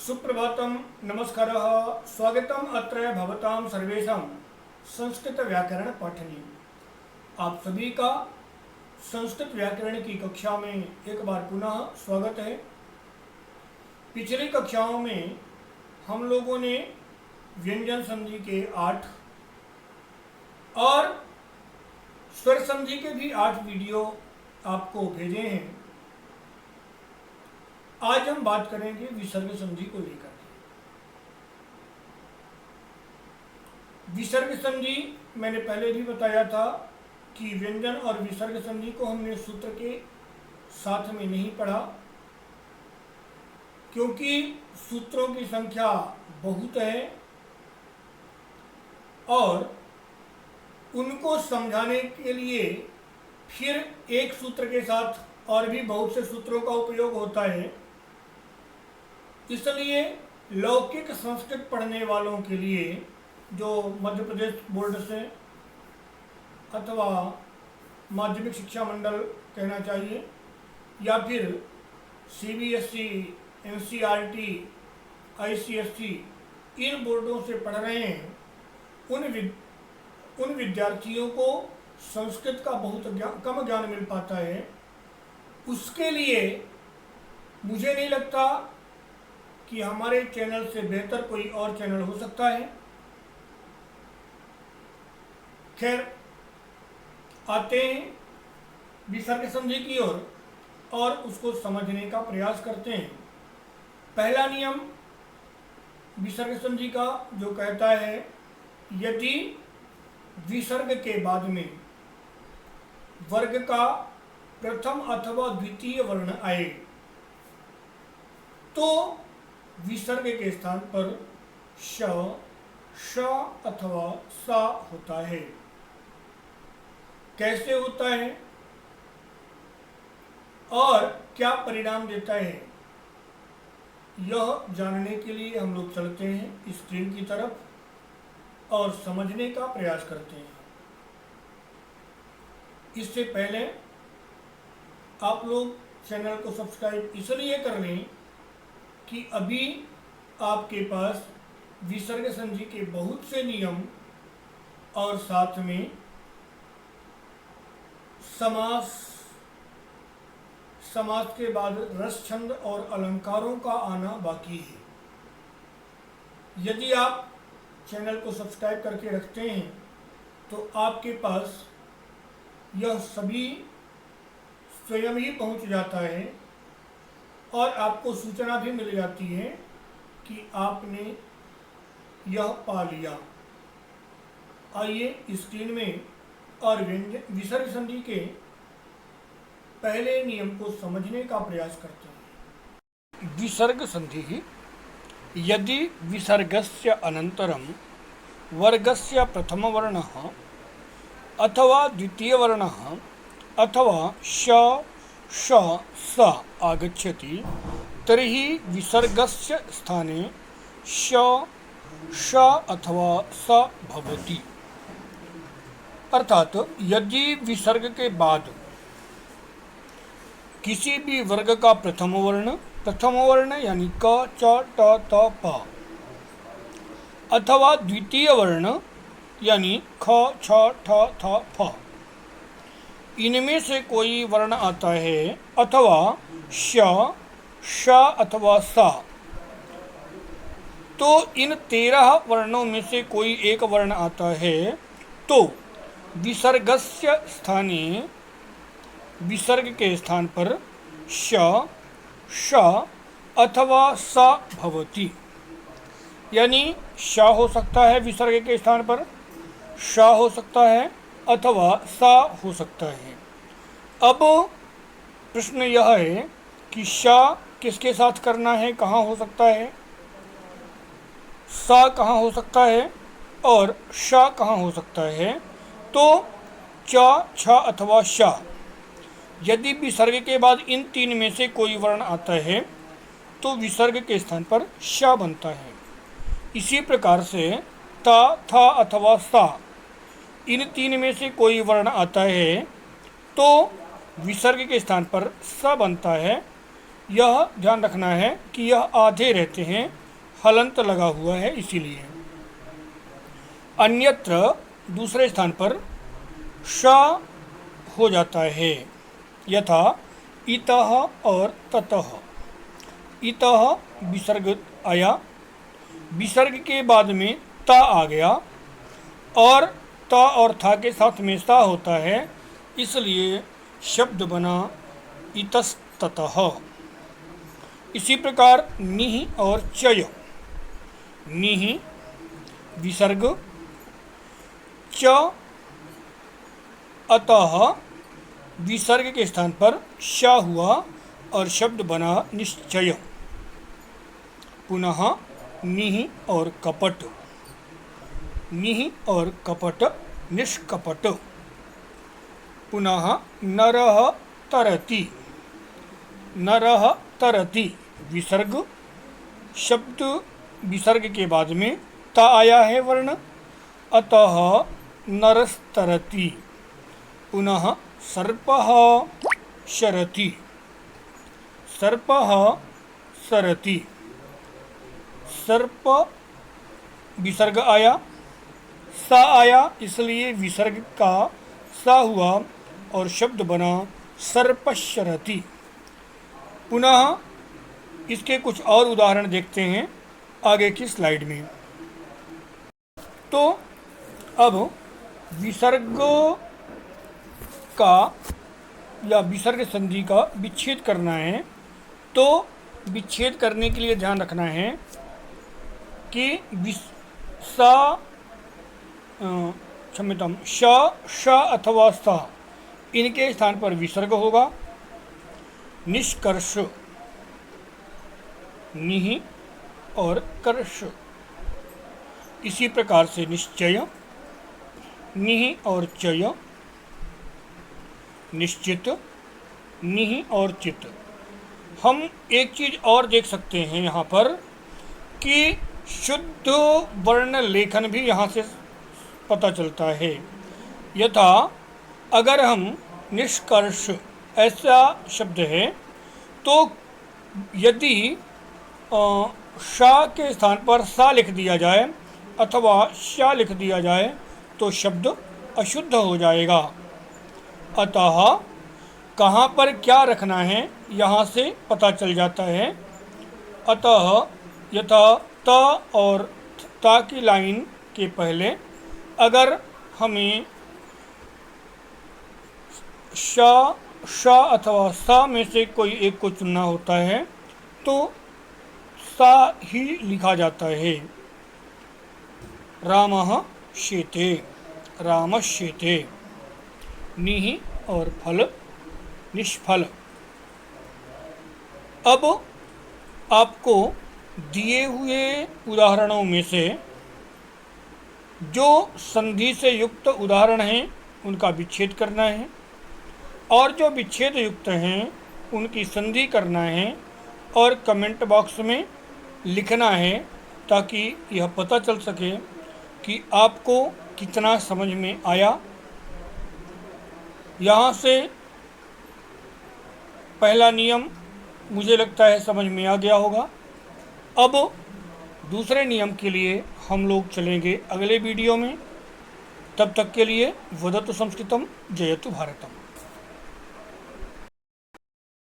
सुप्रभातम, नमस्कारः, स्वागतम अत्र भवतां सर्वेषां संस्कृत व्याकरण पठनी। आप सभी का संस्कृत व्याकरण की कक्षा में एक बार पुनः स्वागत है। पिछली कक्षाओं में हम लोगों ने व्यंजन संधि के 8 और स्वर संधि के भी 8 वीडियो आपको भेजे हैं। आज हम बात करेंगे विसर्ग संधि को लेकर। विसर्ग संधि मैंने पहले भी बताया था कि व्यंजन और विसर्ग संधि को हमने सूत्र के साथ में नहीं पढ़ा, क्योंकि सूत्रों की संख्या बहुत है और उनको समझाने के लिए फिर एक सूत्र के साथ और भी बहुत से सूत्रों का उपयोग होता है। इसलिए लौकिक संस्कृत पढ़ने वालों के लिए, जो मध्य प्रदेश बोर्ड से अथवा माध्यमिक शिक्षा मंडल कहना चाहिए या फिर सीबीएसई, एनसीईआरटी, आईसीएसई इन बोर्डों से पढ़ रहे हैं, उन विद्यार्थियों को संस्कृत का बहुत कम ज्ञान मिल पाता है। उसके लिए मुझे नहीं लगता कि हमारे चैनल से बेहतर कोई और चैनल हो सकता है। खैर, आते हैं विसर्ग संधि की ओर और उसको समझने का प्रयास करते हैं। पहला नियम विसर्ग संधि का जो कहता है, यदि विसर्ग के बाद में वर्ग का प्रथम अथवा द्वितीय वर्ण आए तो विसर्ग के स्थान पर श, श अथवा सा होता है। कैसे होता है और क्या परिणाम देता है, यह जानने के लिए हम लोग चलते हैं स्क्रीन की तरफ और समझने का प्रयास करते हैं। इससे पहले आप लोग चैनल को सब्सक्राइब इसलिए कर लें कि अभी आपके पास विसर्ग संधि के बहुत से नियम और साथ में समास के बाद रस, छंद और अलंकारों का आना बाकी है। यदि आप चैनल को सब्सक्राइब करके रखते हैं तो आपके पास यह सभी स्वयं ही पहुंच जाता है और आपको सूचना भी मिल जाती है कि आपने यह पा लिया। आइए स्क्रीन में और विसर्ग संधि के पहले नियम को समझने का प्रयास करते हैं। विसर्ग संधि यदि विसर्गस्य अनंतरम वर्गस्य प्रथम वर्णः अथवा द्वितीय वर्णः अथवा श, श, स आगच्छति तर्हि विसर्गस्य स्थाने श, श अथवा स भवति। अर्थात यदि विसर्ग के बाद किसी भी वर्ग का प्रथम वर्ण यानी क, च, ट, त, प अथवा द्वितीय वर्ण यानी ख, छ, ठ, थ, फ इनमें से कोई वर्ण आता है अथवा श, श अथवा सा, तो इन 13 वर्णों में से कोई एक वर्ण आता है तो विसर्गस्य स्थाने विसर्ग के स्थान पर श, श अथवा सा भवति। यानी श हो सकता है विसर्ग के स्थान पर, श हो सकता है अथवा सा हो सकता है। अब प्रश्न यह है कि श किसके साथ करना है, कहाँ हो सकता है, सा कहाँ हो सकता है और श कहाँ हो सकता है। तो च, छ अथवा श यदि विसर्ग के बाद इन 3 में से कोई वर्ण आता है तो विसर्ग के स्थान पर श बनता है। इसी प्रकार से ता, था अथवा सा इन 3 में से कोई वर्ण आता है तो विसर्ग के स्थान पर स बनता है। यह ध्यान रखना है कि यह आधे रहते हैं, हलंत लगा हुआ है इसीलिए। अन्यत्र दूसरे स्थान पर श हो जाता है, यथा इतः और ततः। इतः विसर्ग आया, विसर्ग के बाद में ता आ गया और ता और था के साथ में सा होता है, इसलिए शब्द बना इतस्ततः। इसी प्रकार निह और चय। निह विसर्ग, च अतः विसर्ग के स्थान पर श हुआ और शब्द बना निश्चय। पुनः निह और कपट। निह और कपट निष्कपट। पुनः नरः तरति। नरः तरति विसर्ग, शब्द विसर्ग के बाद में ता आया है वर्ण, अतः नरस्तरति। पुनः सर्पः शरति। सर्पः सरति। सर्प विसर्ग आया, सा आया, इसलिए विसर्ग का सा हुआ और शब्द बना सर्पशरति। पुनः इसके कुछ और उदाहरण देखते हैं आगे की स्लाइड में। तो अब विसर्गों का या विसर्ग संधि का विच्छेद करना है। तो विच्छेद करने के लिए ध्यान रखना है कि क्षम्यताम श अथवा सा, इनके स्थान पर विसर्ग होगा। निष्कर्ष, निहि और कर्ष। इसी प्रकार से निश्चय, निहि और चय। निश्चित, निहि और चित। हम एक चीज़ और देख सकते हैं यहाँ पर कि शुद्ध वर्ण लेखन भी यहाँ से पता चलता है। यथा अगर हम निष्कर्ष ऐसा शब्द है, तो यदि शा के स्थान पर सा लिख दिया जाए अथवा शा लिख दिया जाए तो शब्द अशुद्ध हो जाएगा। अतः कहाँ पर क्या रखना है यहाँ से पता चल जाता है। अतः यथा त और ता की लाइन के पहले अगर हमें श अथवा सा में से कोई एक को चुनना होता है तो सा ही लिखा जाता है। रामः शेते, रामश्येते। निहि और फल निष्फल। अब आपको दिए हुए उदाहरणों में से जो संधि से युक्त उदाहरण हैं उनका विच्छेद करना है और जो विच्छेद युक्त हैं उनकी संधि करना है और कमेंट बॉक्स में लिखना है ताकि यह पता चल सके कि आपको कितना समझ में आया। यहाँ से पहला नियम मुझे लगता है समझ में आ गया होगा। अब दूसरे नियम के लिए हम लोग चलेंगे अगले वीडियो में। तब तक के लिए वदतु संस्कृतम जयतु भारतम।